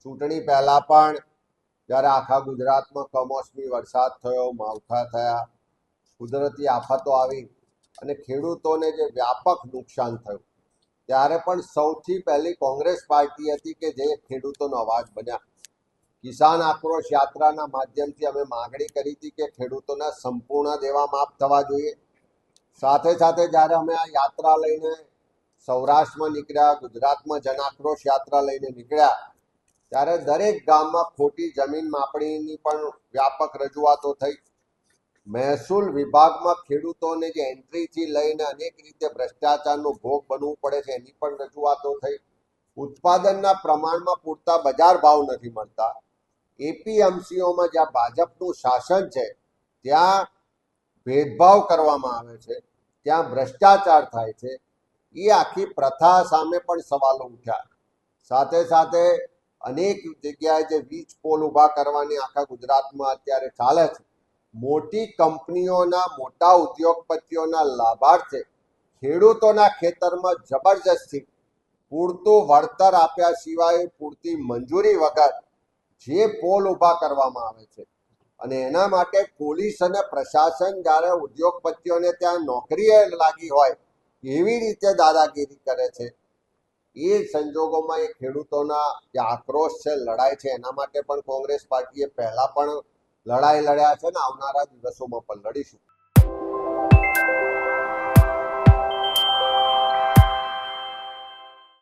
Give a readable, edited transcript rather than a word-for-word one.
ચૂંટણી પહેલા પણ જ્યારે આખા ગુજરાતમાં કમોસમી વરસાદ થયો, માવઠા થયા, કુદરતી આફતો આવી અને ખેડૂતોને જે વ્યાપક નુકસાન થયું, ત્યારે પણ સૌથી પહેલી કોંગ્રેસ પાર્ટી હતી કે જે ખેડૂતોનો અવાજ બન્યા. કિસાન આક્રોશ યાત્રાના માધ્યમથી અમે માગણી કરી હતી કે ખેડૂતોના સંપૂર્ણ દેવા માફ થવા જોઈએ. સાથે સાથે જ્યારે અમે આ યાત્રા લઈને સૌરાષ્ટ્રમાં નીકળ્યા, ગુજરાતમાં જન આક્રોશ યાત્રા લઈને નીકળ્યા, ત્યારે દરેક ગામમાં ખોટી જમીન માપણીની પણ વ્યાપક રજૂઆતો થઈ. મહેસૂલ વિભાગમાં ખેડૂતોને જે એન્ટ્રીથી લઈને અનેક રીતે ભ્રષ્ટાચારનો ભોગ બનવું પડે છે એની પણ રજૂઆતો થઈ. ઉત્પાદનના પ્રમાણમાં પૂરતા બજાર ભાવ નથી મળતા. એપીએમસીઓમાં જ્યાં ભાજપનું શાસન છે ત્યાં ભેદભાવ કરવામાં આવે છે, ત્યાં ભ્રષ્ટાચાર થાય છે. એ આખી પ્રથા સામે પણ સવાલો ઉઠ્યા. સાથે સાથે અનેક જગ્યાએ જે વીજ પોલ ઊભા કરવાની આખા ગુજરાતમાં અત્યારે ચાલે છે, મોટી કંપનીઓના, મોટા ઉદ્યોગપતિઓના લાભાર્થે ખેડૂતોના ખેતરમાં જબરજસ્તી પૂરતું વળતર આપ્યા સિવાય, પૂરતી મંજૂરી વગર જે પોલ ઊભા કરવામાં આવે છે અને એના માટે પોલીસ અને પ્રશાસન જ્યારે ઉદ્યોગપતિઓને ત્યાં નોકરીએ લાગી હોય એવી રીતે દાદાગીરી કરે છે. એ સંજોગોમાં એ ખેડૂતોના જે આક્રોશ છે, લડાઈ છે, એના માટે પણ કોંગ્રેસ પાર્ટીએ પહેલા પણ લડાઈ લડ્યા છે ને આવનારા દિવસોમાં પણ લડીશું.